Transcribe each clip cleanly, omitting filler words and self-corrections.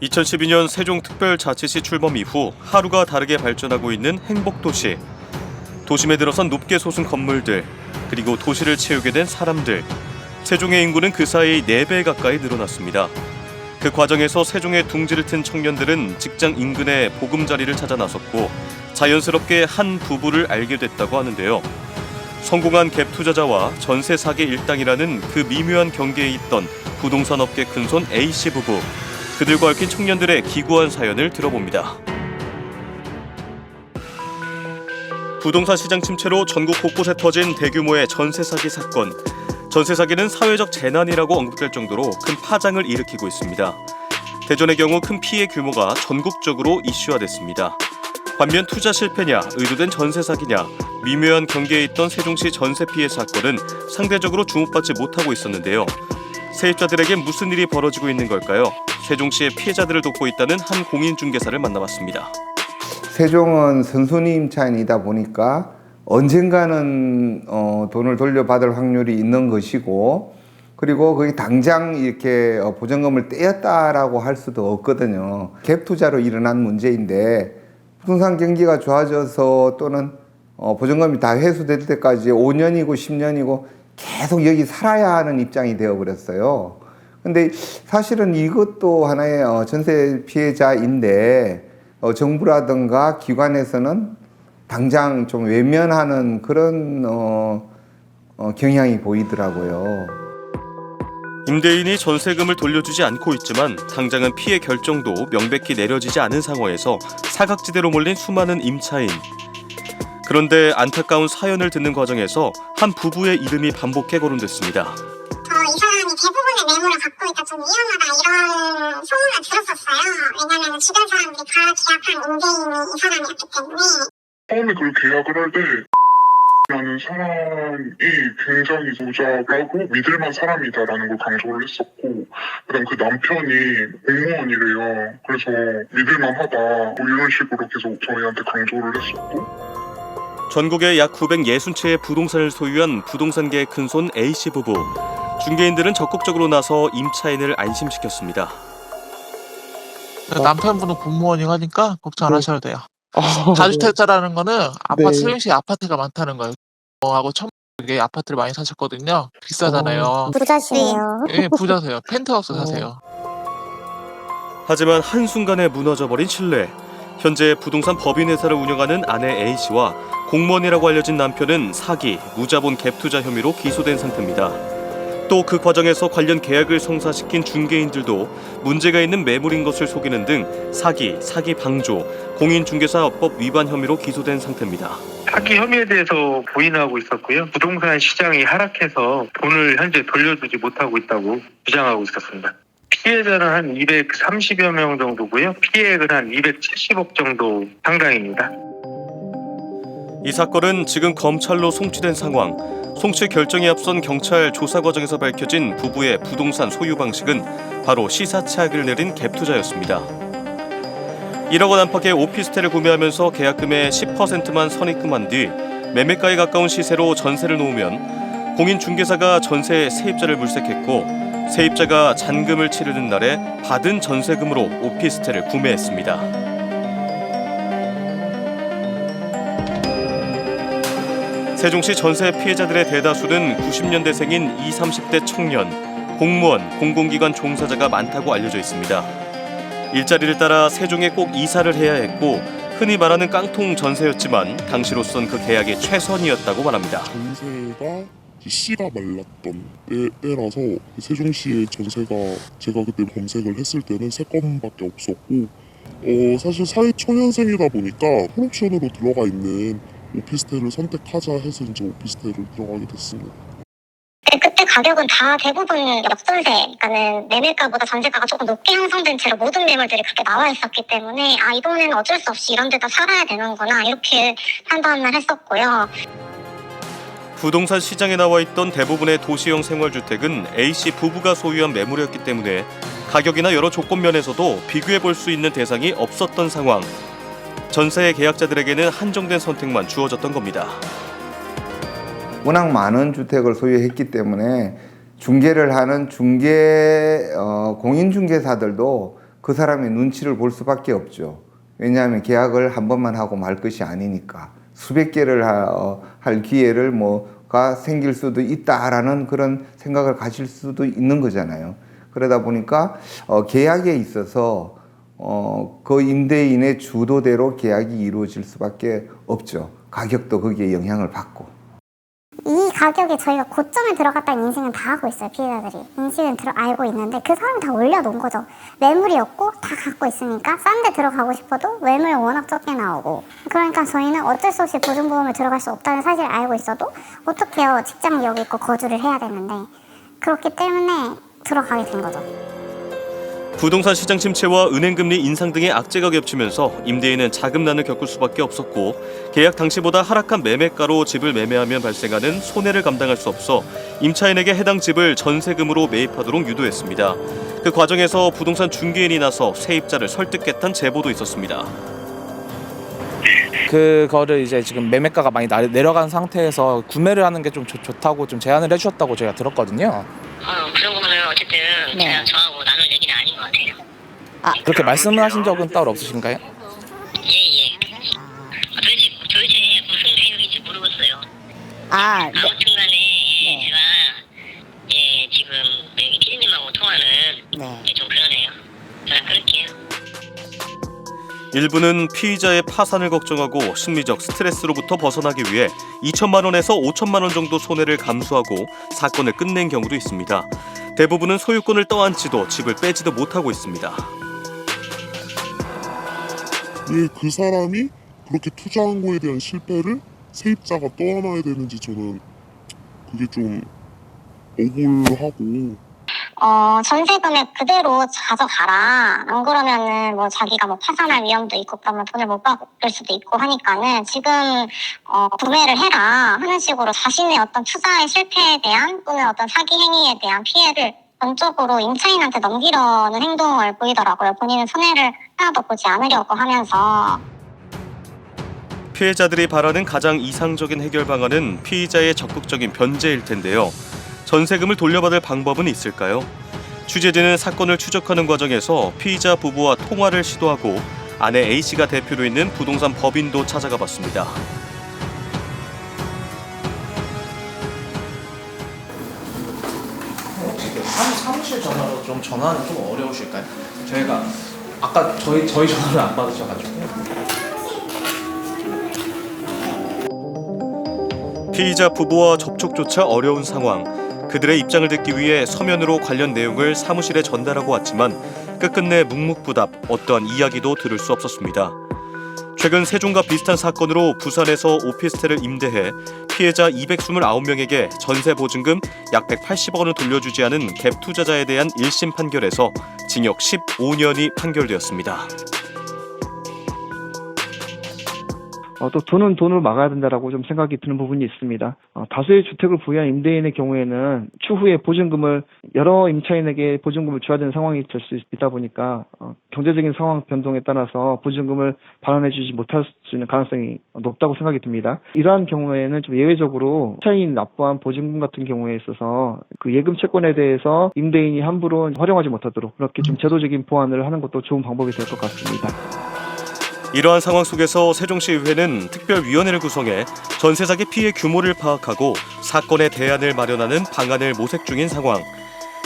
2012년 세종특별자치시 출범 이후 하루가 다르게 발전하고 있는 행복도시. 도심에 들어선 높게 솟은 건물들, 그리고 도시를 채우게 된 사람들. 세종의 인구는 그 사이 4배 가까이 늘어났습니다. 그 과정에서 세종에 둥지를 튼 청년들은 직장 인근의 보금자리를 찾아 나섰고 자연스럽게 한 부부를 알게 됐다고 하는데요. 성공한 갭 투자자와 전세 사기 일당이라는 그 미묘한 경계에 있던 부동산 업계 큰손 A씨 부부. 그들과 얽힌 청년들의 기구한 사연을 들어봅니다. 부동산 시장 침체로 전국 곳곳에 터진 대규모의 전세 사기 사건. 전세 사기는 사회적 재난이라고 언급될 정도로 큰 파장을 일으키고 있습니다. 대전의 경우 큰 피해 규모가 전국적으로 이슈화됐습니다. 반면 투자 실패냐, 의도된 전세 사기냐, 미묘한 경계에 있던 세종시 전세 피해 사건은 상대적으로 주목받지 못하고 있었는데요. 세입자들에게 무슨 일이 벌어지고 있는 걸까요? 세종시의 피해자들을 돕고 있다는 한 공인중개사를 만나봤습니다. 세종은 선순위 임차인이다 보니까 언젠가는 돈을 돌려받을 확률이 있는 것이고, 그리고 거기 당장 이렇게 보증금을 떼었다라고 할 수도 없거든요. 갭 투자로 일어난 문제인데 부동산 경기가 좋아져서 또는 보증금이 다 회수될 때까지 5년이고 10년이고 계속 여기 살아야 하는 입장이 되어버렸어요. 근데 사실은 이것도 하나의 전세 피해자인데 정부라든가 기관에서는 당장 좀 외면하는 그런 경향이 보이더라고요. 임대인이 전세금을 돌려주지 않고 있지만 당장은 피해 결정도 명백히 내려지지 않은 상황에서 사각지대로 몰린 수많은 임차인. 그런데 안타까운 사연을 듣는 과정에서 한 부부의 이름이 반복해 거론됐습니다. 이 사람이 대부분의 매물을 갖고 있다, 좀 위험하다, 이런 소문을 들었었어요. 왜냐하면 주변 사람들이 다 계약한 임대인이 이 사람이었기 때문에. 처음에 그 계약을 할 때 라는 사람이 굉장히 모자라고 믿을만 사람이다라는 걸 강조를 했었고, 그다음 그 남편이 공무원이래요. 그래서 믿을만하다 뭐 이런 식으로 계속 저희한테 강조를 했었고. 전국에 약 960채의 부동산을 소유한 부동산계의 큰손 A씨 부부. 중개인들은 적극적으로 나서 임차인을 안심시켰습니다. 남편분은 공무원이고 하니까 걱정 안 하셔도 돼요. 다주택자라는 거는 아파트, 세종시에 아파트가 많다는 거예요. 하고 천국에 아파트를 많이 사셨거든요. 비싸잖아요. 부자시네요. 예, 부자세요. 펜트하우스 사세요. 하지만 한순간에 무너져버린 신뢰. 현재 부동산 법인회사를 운영하는 아내 A씨와 공무원이라고 알려진 남편은 사기, 무자본 갭 투자 혐의로 기소된 상태입니다. 또 그 과정에서 관련 계약을 성사시킨 중개인들도 문제가 있는 매물인 것을 속이는 등 사기, 사기 방조, 공인중개사법 위반 혐의로 기소된 상태입니다. 사기 혐의에 대해서 부인하고 있었고요. 부동산 시장이 하락해서 돈을 현재 돌려주지 못하고 있다고 주장하고 있었습니다. 피해자는 한 230여 명 정도고요. 피해액은 한 270억 정도 상당입니다. 이 사건은 지금 검찰로 송치된 상황. 송치 결정에 앞선 경찰 조사 과정에서 밝혀진 부부의 부동산 소유 방식은 바로 시사차익을 내린 갭 투자였습니다. 1억 원 안팎의 오피스텔을 구매하면서 계약금의 10%만 선입금한 뒤 매매가에 가까운 시세로 전세를 놓으면 공인중개사가 전세 세입자를 물색했고, 세입자가 잔금을 치르는 날에 받은 전세금으로 오피스텔을 구매했습니다. 세종시 전세 피해자들의 대다수는 90년대생인 20, 30대 청년, 공무원, 공공기관 종사자가 많다고 알려져 있습니다. 일자리를 따라 세종에 꼭 이사를 해야 했고 흔히 말하는 깡통 전세였지만 당시로선 그 계약이 최선이었다고 말합니다. 전세가 씨가 말랐던 때라서 세종시의 전세가 제가 그때 검색을 했을 때는 3건밖에 없었고, 사실 사회초년생이다 보니까 풀옵션으로 들어가 있는 오피스텔을 선택하자 해서 이제 오피스텔을 들어가게 됐습니다. 그때 가격은 다 대부분 역전세, 그러니까는 매매가보다 전세가가 조금 높게 형성된 채로 모든 매물들이 그렇게 나와 있었기 때문에 이번에는 어쩔 수 없이 이런 데다 살아야 되는구나 이렇게 판단을 했었고요. 부동산 시장에 나와 있던 대부분의 도시형 생활주택은 A씨 부부가 소유한 매물이었기 때문에 가격이나 여러 조건 면에서도 비교해 볼 수 있는 대상이 없었던 상황. 전세 계약자들에게는 한정된 선택만 주어졌던 겁니다. 워낙 많은 주택을 소유했기 때문에 중개를 하는 공인중개사들도 그 사람의 눈치를 볼 수밖에 없죠. 왜냐하면 계약을 한 번만 하고 말 것이 아니니까 수백 개를 할 기회를 뭐가 생길 수도 있다라는 그런 생각을 가질 수도 있는 거잖아요. 그러다 보니까 계약에 있어서 그 임대인의 주도대로 계약이 이루어질 수밖에 없죠. 가격도 거기에 영향을 받고. 이 가격에 저희가 고점에 들어갔다는 인식은 다 하고 있어요. 피해자들이 인식은 알고 있는데 그 사람 다 올려놓은 거죠. 매물이 없고 다 갖고 있으니까 싼 데 들어가고 싶어도 매물이 워낙 적게 나오고, 그러니까 저희는 어쩔 수 없이 보증보험을 들어갈 수 없다는 사실을 알고 있어도 어떡해요. 직장이 여기 있고 거주를 해야 되는데, 그렇기 때문에 들어가게 된 거죠. 부동산 시장 침체와 은행금리 인상 등의 악재가 겹치면서 임대인은 자금난을 겪을 수밖에 없었고, 계약 당시보다 하락한 매매가로 집을 매매하면 발생하는 손해를 감당할 수 없어 임차인에게 해당 집을 전세금으로 매입하도록 유도했습니다. 그 과정에서 부동산 중개인이 나서 세입자를 설득했다는 제보도 있었습니다. 그거를 이제 지금 매매가가 많이 내려간 상태에서 구매를 하는 게 좀 좋다고 좀 제안을 해주셨다고 제가 들었거든요. 그 정도면 어쨌든 제가 저하고 나눌 얘기는 아닌 것 같아요. 그렇게 말씀을 하신 적은 따로 없으신가요? 예. 도대체 무슨 내용인지 모르겠어요. 아무튼간에 제가 지금 여기 피디님하고 통화는 좀 그러네요. 저는 끊을게요. 일부는 피의자의 파산을 걱정하고 심리적 스트레스로부터 벗어나기 위해 2천만 원에서 5천만 원 정도 손해를 감수하고 사건을 끝낸 경우도 있습니다. 대부분은 소유권을 떠안지도 집을 빼지도 못하고 있습니다. 왜 그 사람이 그렇게 투자한 거에 대한 실패를 세입자가 떠안아야 되는지 저는 그게 좀 억울하고. 전세 금액 그대로 가져가라. 안 그러면은 뭐 자기가 뭐 파산할 위험도 있고 그러면 돈을 못 받을 수도 있고 하니까는 지금 구매를 해라 하는 식으로 자신의 어떤 투자의 실패에 대한 또는 어떤 사기 행위에 대한 피해를 전적으로 임차인한테 넘기려는 행동을 보이더라고요. 본인은 손해를 하나도 보지 않으려고 하면서. 피해자들이 바라는 가장 이상적인 해결 방안은 피의자의 적극적인 변제일 텐데요. 전세금을 돌려받을 방법은 있을까요? 취재진은 사건을 추적하는 과정에서 피의자 부부와 통화를 시도하고 아내 A씨가 대표로 있는 부동산 법인도 찾아가 봤습니다. 혹시 사무실 전화로 좀 전화는 좀 어려우실까요? 저희가 아까 저희 전화를 안 받으셔가지고. 피의자 부부와 접촉조차 어려운 상황. 그들의 입장을 듣기 위해 서면으로 관련 내용을 사무실에 전달하고 왔지만 끝끝내 묵묵부답, 어떠한 이야기도 들을 수 없었습니다. 최근 세종과 비슷한 사건으로 부산에서 오피스텔을 임대해 피해자 229명에게 전세 보증금 약 180억 원을 돌려주지 않은 갭 투자자에 대한 1심 판결에서 징역 15년이 판결되었습니다. 또 돈은 돈으로 막아야 된다라고 좀 생각이 드는 부분이 있습니다. 다수의 주택을 보유한 임대인의 경우에는 추후에 보증금을 여러 임차인에게 보증금을 줘야 되는 상황이 될 수 있다 보니까 경제적인 상황 변동에 따라서 보증금을 반환해주지 못할 수 있는 가능성이 높다고 생각이 듭니다. 이러한 경우에는 좀 예외적으로 임차인이 납부한 보증금 같은 경우에 있어서 그 예금 채권에 대해서 임대인이 함부로 활용하지 못하도록 그렇게 좀 제도적인 보완을 하는 것도 좋은 방법이 될 것 같습니다. 이러한 상황 속에서 세종시의회는 특별위원회를 구성해 전세 사기 피해 규모를 파악하고 사건의 대안을 마련하는 방안을 모색 중인 상황.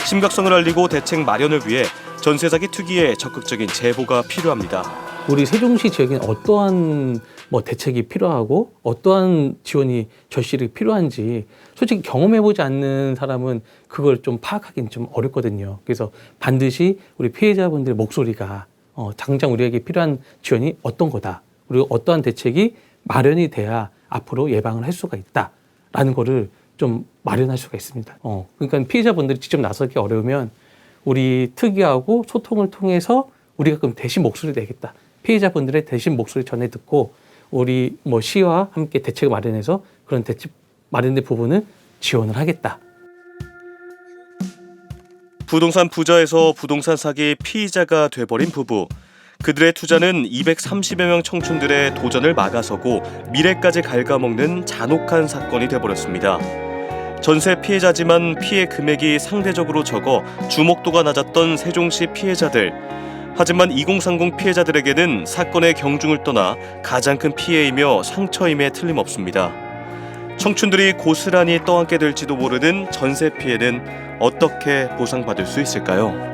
심각성을 알리고 대책 마련을 위해 전세 사기 특위의 적극적인 제보가 필요합니다. 우리 세종시 지역에는 어떠한 대책이 필요하고 어떠한 지원이 절실히 필요한지 솔직히 경험해보지 않는 사람은 그걸 좀 파악하기는 좀 어렵거든요. 그래서 반드시 우리 피해자분들의 목소리가 당장 우리에게 필요한 지원이 어떤 거다. 그리고 어떠한 대책이 마련이 돼야 앞으로 예방을 할 수가 있다라는 거를 좀 마련할 수가 있습니다. 그러니까 피해자분들이 직접 나서기 어려우면 우리 특위하고 소통을 통해서 우리가 그럼 대신 목소리를 내겠다. 피해자분들의 대신 목소리 전해 듣고 우리 시와 함께 대책을 마련해서 그런 대책 마련된 부분을 지원을 하겠다. 부동산 부자에서 부동산 사기 피의자가 돼버린 부부. 그들의 투자는 230여 명 청춘들의 도전을 막아서고 미래까지 갉아먹는 잔혹한 사건이 돼버렸습니다. 전세 피해자지만 피해 금액이 상대적으로 적어 주목도가 낮았던 세종시 피해자들. 하지만 2030 피해자들에게는 사건의 경중을 떠나 가장 큰 피해이며 상처임에 틀림없습니다. 청춘들이 고스란히 떠안게 될지도 모르는 전세 피해는 어떻게 보상받을 수 있을까요?